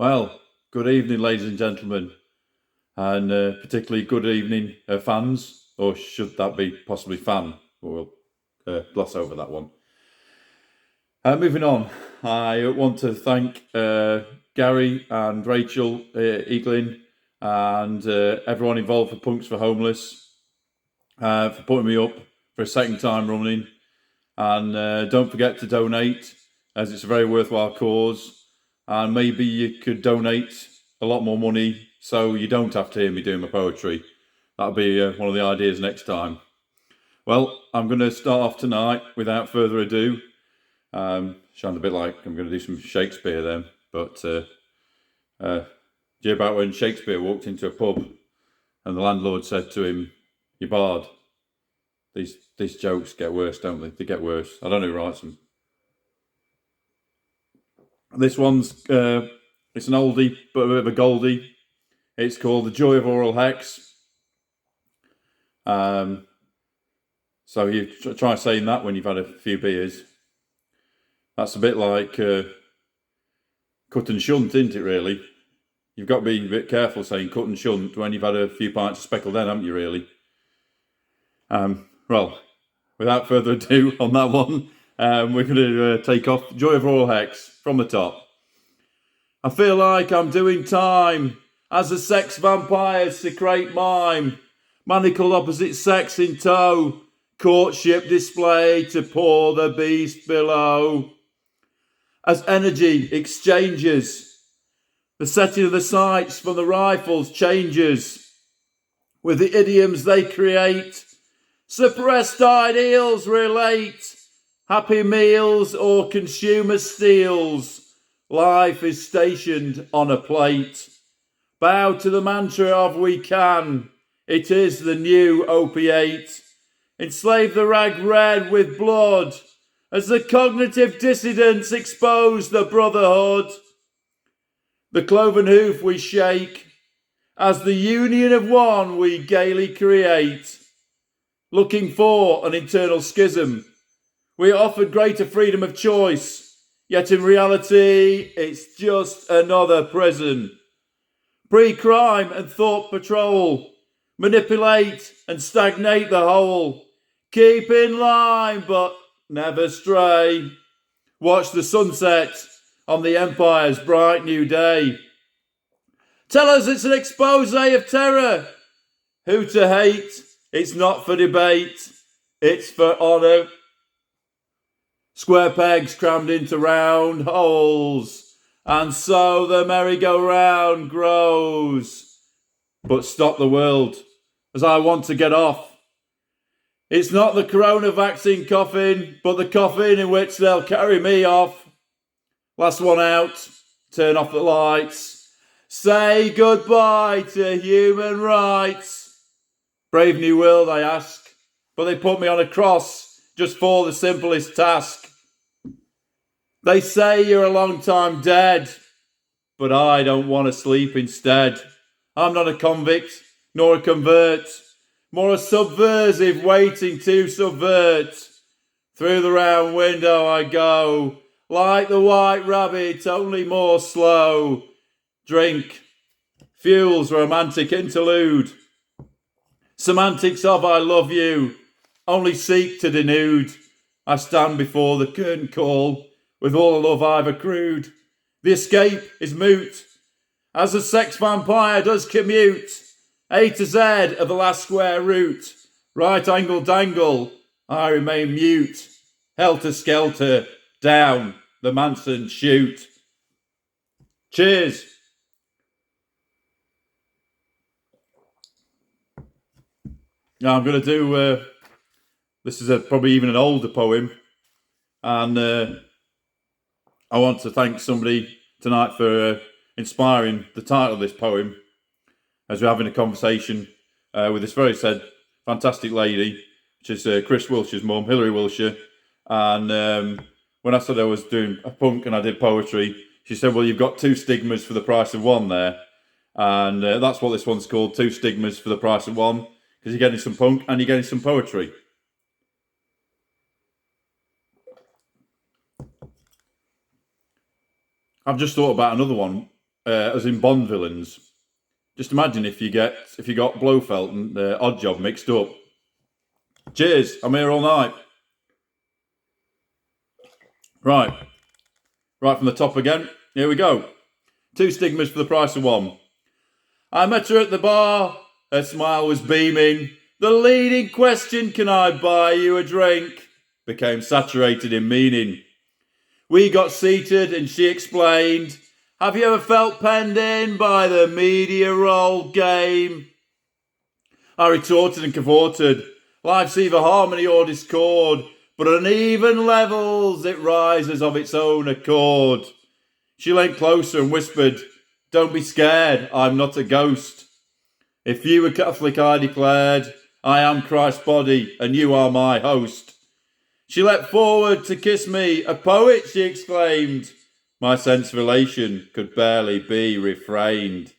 Well, good evening, ladies and gentlemen, and particularly good evening, fans, or should that be possibly fan? We'll gloss over that one. Moving on, I want to thank Gary and Rachel Eaglin and everyone involved for Punks for Homeless for putting me up for a second time running. And don't forget to donate, as it's a very worthwhile cause. And maybe you could donate a lot more money so you don't have to hear me doing my poetry. That'll be one of the ideas next time. Well, I'm going to start off tonight without further ado. Sounds a bit like I'm going to do some Shakespeare then, but do you hear about when Shakespeare walked into a pub and the landlord said to him, "You bard, these jokes get worse, don't they? They get worse. I don't know who writes them." This one's it's an oldie, but a bit of a goldie. It's called The Joy of All Hex. So you try saying that when you've had a few beers. That's a bit like cut and shunt, isn't it, really? You've got to be a bit careful saying cut and shunt when you've had a few pints of speckled hen, haven't you, really? Well, without further ado on that one, we're going to take off Joy of All Hex from the top. I feel like I'm doing time as a sex vampire secrete mime, manacled opposite sex in tow, courtship display to pour the beast below. As energy exchanges, the setting of the sights from the rifles changes with the idioms they create. Suppressed ideals relate, happy meals or consumer steals. Life is stationed on a plate. Bow to the mantra of we can. It is the new opiate. Enslave the rag red with blood as the cognitive dissidents expose the brotherhood. The cloven hoof we shake as the union of one we gaily create. Looking for an internal schism, we are offered greater freedom of choice. Yet in reality, it's just another prison. Pre-crime and thought patrol, manipulate and stagnate the whole. Keep in line, but never stray. Watch the sunset on the empire's bright new day. Tell us it's an expose of terror. Who to hate? It's not for debate. It's for honour. Square pegs crammed into round holes, and so the merry-go-round grows. But stop the world, as I want to get off. It's not the corona vaccine coffin, but the coffin in which they'll carry me off. Last one out, turn off the lights. Say goodbye to human rights. Brave new world, I ask, but they put me on a cross just for the simplest task. They say you're a long time dead, but I don't want to sleep instead. I'm not a convict, nor a convert, more a subversive waiting to subvert. Through the round window I go, like the white rabbit, only more slow. Drink, fuels romantic interlude. Semantics of I love you, only seek to denude. I stand before the curtain call, with all the love I've accrued. The escape is moot, as the sex vampire does commute. A to Z of the last square root. Right angle dangle, I remain mute. Helter skelter, down the Manson chute. Cheers. Now I'm going to do, this is probably even an older poem, and I want to thank somebody tonight for inspiring the title of this poem, as we're having a conversation with this very fantastic lady, which is Chris Wilshire's mum, Hilary Wilshire. And when I said I was doing a punk and I did poetry, she said, "Well, you've got two stigmas for the price of one there." And that's what this one's called, two stigmas for the price of one, because you're getting some punk and you're getting some poetry. I've just thought about another one as in Bond villains. Just imagine if you got Blofeld and Oddjob mixed up. Cheers, I'm here all night. Right from the top again. Here we go. 2 stigmas for the price of 1. I met her at the bar. Her smile was beaming. The leading question, can I buy you a drink, became saturated in meaning. We got seated and she explained, have you ever felt penned in by the media role game? I retorted and cavorted. Life's either harmony or discord, but on even levels it rises of its own accord. She leant closer and whispered, don't be scared, I'm not a ghost. If you were Catholic, I declared, I am Christ's body and you are my host. She leapt forward to kiss me, a poet, she exclaimed. My sense of elation could barely be refrained.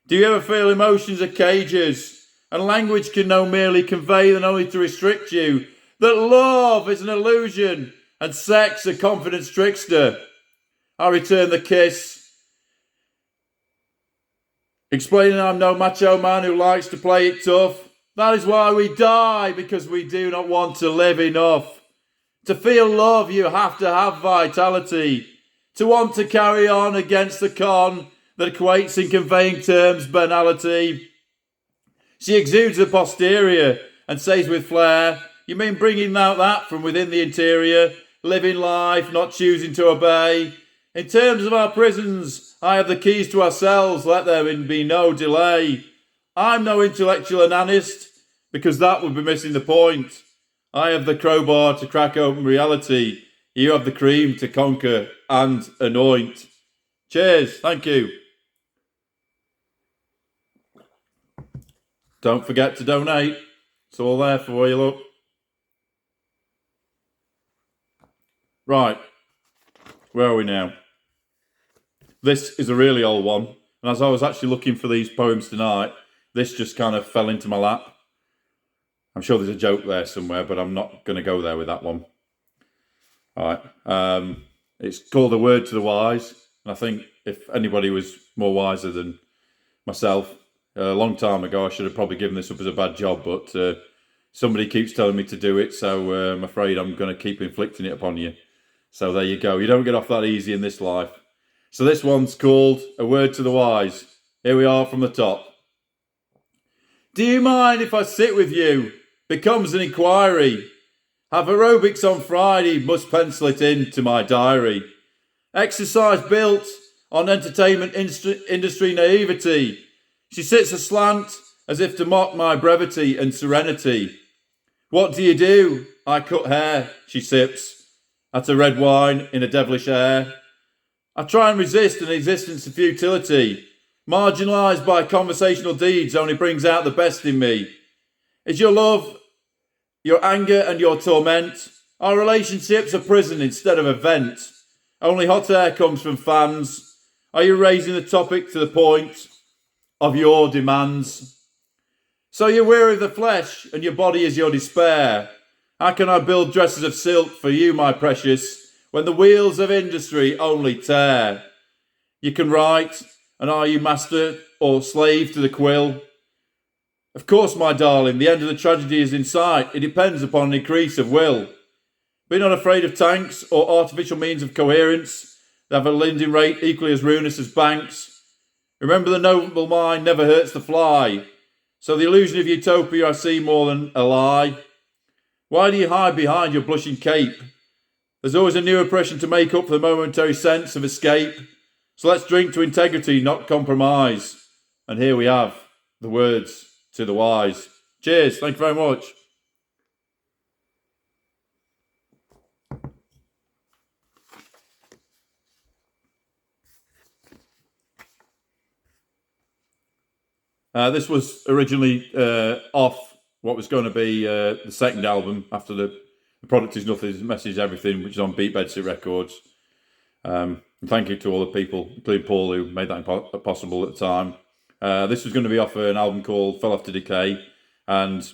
Do you ever feel emotions are cages, and language can no merely convey than only to restrict you, that love is an illusion, and sex a confidence trickster? I returned the kiss, explaining I'm no macho man who likes to play it tough. That is why we die, because we do not want to live enough. To feel love, you have to have vitality. To want to carry on against the con that equates in conveying terms banality. She exudes the posterior and says with flair, you mean bringing out that from within the interior, living life, not choosing to obey? In terms of our prisons, I have the keys to our cells, let there be no delay. I'm no intellectual onanist, because that would be missing the point. I have the crowbar to crack open reality. You have the cream to conquer and anoint. Cheers, thank you. Don't forget to donate. It's all there for you, look. Right, where are we now? This is a really old one, and as I was actually looking for these poems tonight, this just kind of fell into my lap. I'm sure there's a joke there somewhere, but I'm not going to go there with that one. All right. It's called A Word to the Wise, and I think if anybody was more wiser than myself, a long time ago, I should have probably given this up as a bad job, but somebody keeps telling me to do it, so I'm afraid I'm going to keep inflicting it upon you. So there you go. You don't get off that easy in this life. So this one's called A Word to the Wise. Here we are from the top. Do you mind if I sit with you? Becomes an inquiry. Have aerobics on Friday, must pencil it into my diary. Exercise built on entertainment industry naivety. She sits aslant as if to mock my brevity and serenity. What do you do? I cut hair, she sips at a red wine in a devilish air. I try and resist an existence of futility. Marginalised by conversational deeds only brings out the best in me. Is your love, your anger and your torment? Our relationship's a prison instead of a vent. Only hot air comes from fans. Are you raising the topic to the point of your demands? So you're weary of the flesh and your body is your despair. How can I build dresses of silk for you, my precious, when the wheels of industry only tear? You can write, and are you master or slave to the quill? Of course, my darling, the end of the tragedy is in sight. It depends upon an increase of will. Be not afraid of tanks or artificial means of coherence that have a lending rate equally as ruinous as banks. Remember, the noble mind never hurts the fly. So the illusion of utopia I see more than a lie. Why do you hide behind your blushing cape? There's always a new oppression to make up for the momentary sense of escape. So let's drink to integrity, not compromise. And here we have the words to the wise. Cheers, thank you very much. This was originally off what was going to be the second album after the Product Is Nothing, Message Everything, which is on Beat Bedsit Records. And thank you to all the people, including Paul, who made that possible at the time. This was going to be off an album called Fell Off to Decay, and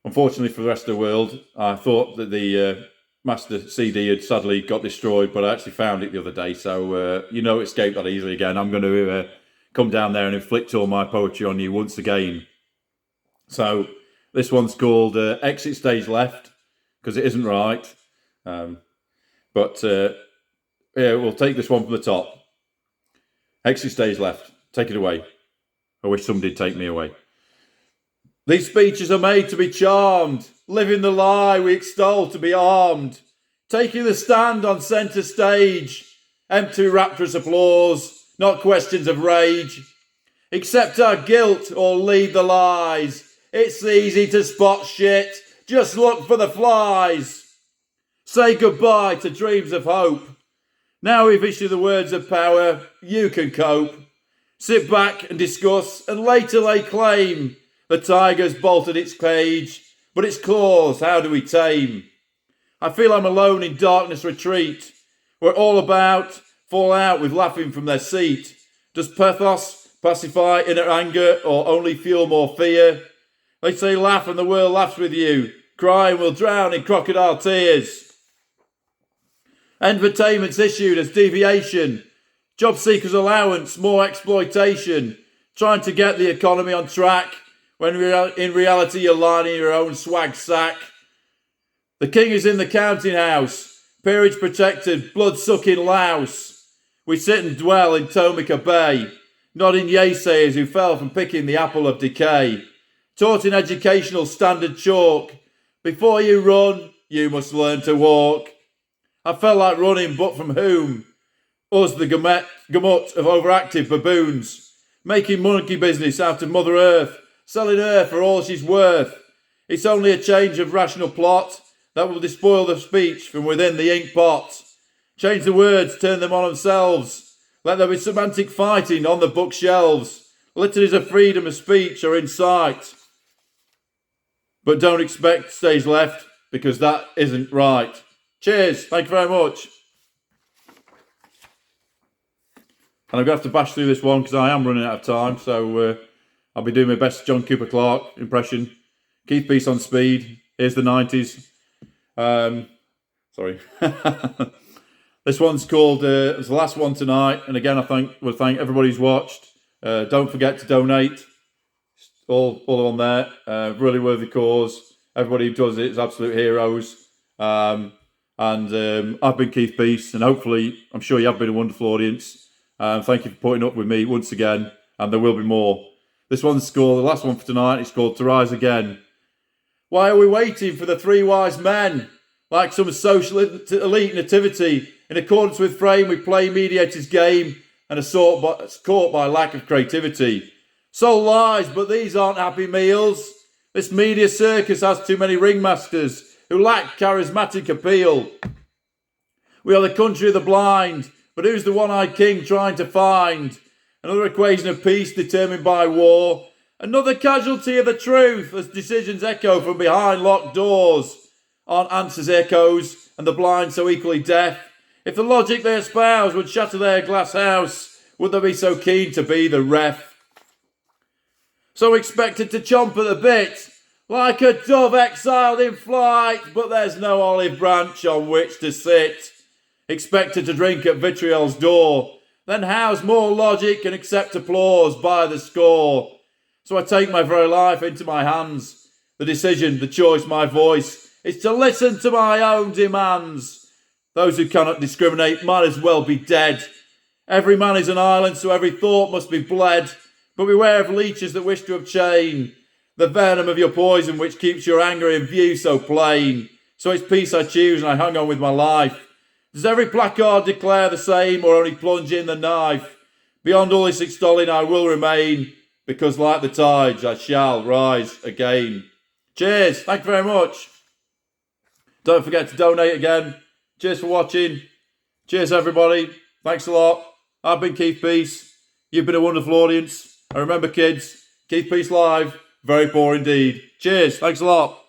unfortunately for the rest of the world, I thought that the master CD had sadly got destroyed, but I actually found it the other day, so you know it escaped that easily again. I'm going to come down there and inflict all my poetry on you once again. So this one's called Exit Stage Left, because it isn't right. But yeah, we'll take this one from the top. Exit Stage Left. Take it away. I wish somebody'd take me away. These speeches are made to be charmed, living the lie we extol to be armed, taking the stand on centre stage, empty rapturous applause, not questions of rage. Accept our guilt or leave the lies. It's easy to spot shit, just look for the flies. Say goodbye to dreams of hope. Now we've issued the words of power, you can cope. Sit back and discuss and later lay claim. The tiger's bolted its cage, but its claws, how do we tame? I feel I'm alone in darkness retreat, where all about fall out with laughing from their seat. Does pathos pacify inner anger or only fuel more fear? They say laugh and the world laughs with you. Cry and we'll drown in crocodile tears. Entertainment's issued as deviation. Job seekers' allowance, more exploitation. Trying to get the economy on track when in reality you're lining your own swag sack. The king is in the counting house, peerage protected, blood-sucking louse. We sit and dwell in Tomica Bay, nodding yay-sayers who fell from picking the apple of decay. Taught in educational standard chalk, before you run, you must learn to walk. I felt like running, but from whom? Us, the gamut of overactive baboons, making monkey business out of Mother Earth, selling her for all she's worth. It's only a change of rational plot that will despoil the speech from within the ink pot. Change the words, turn them on themselves. Let there be semantic fighting on the bookshelves. Litanies of freedom of speech are in sight. But don't expect stage left, because that isn't right. Cheers, thank you very much. And I'm going to have to bash through this one because I am running out of time, so I'll be doing my best John Cooper Clarke impression. Keith Peace on speed. Here's the 90s. Sorry. This one's called, it's the last one tonight. And again, we'll thank everybody who's watched. Don't forget to donate. All on there. Really worthy cause. Everybody who does it is absolute heroes. And I've been Keith Peace, and hopefully, I'm sure you have been a wonderful audience. Thank you for putting up with me once again, and there will be more. This one's called, the last one for tonight, it's called To Rise Again. Why are we waiting for the three wise men? Like some social elite nativity, in accordance with frame we play mediator's game and are caught by lack of creativity. So lies, but these aren't happy meals. This media circus has too many ringmasters who lack charismatic appeal. We are the country of the blind, but who's the one-eyed king trying to find? Another equation of peace determined by war. Another casualty of the truth as decisions echo from behind locked doors. Aren't answers echoes and the blind so equally deaf? If the logic they espouse would shatter their glass house, would they be so keen to be the ref? So expected to chomp at the bit, like a dove exiled in flight, but there's no olive branch on which to sit. Expected to drink at vitriol's door, then house more logic and accept applause by the score. So I take my very life into my hands. The decision, the choice, my voice, is to listen to my own demands. Those who cannot discriminate might as well be dead. Every man is an island, so every thought must be bled. But beware of leeches that wish to obtain the venom of your poison, which keeps your anger in view so plain. So it's peace I choose, and I hang on with my life. Does every placard declare the same, or only plunge in the knife? Beyond all this extolling I will remain, because like the tides I shall rise again. Cheers, thank you very much. Don't forget to donate again. Cheers for watching. Cheers everybody. Thanks a lot. I've been Keith Peace. You've been a wonderful audience. And remember kids, Keith Peace live. Very poor indeed. Cheers. Thanks a lot.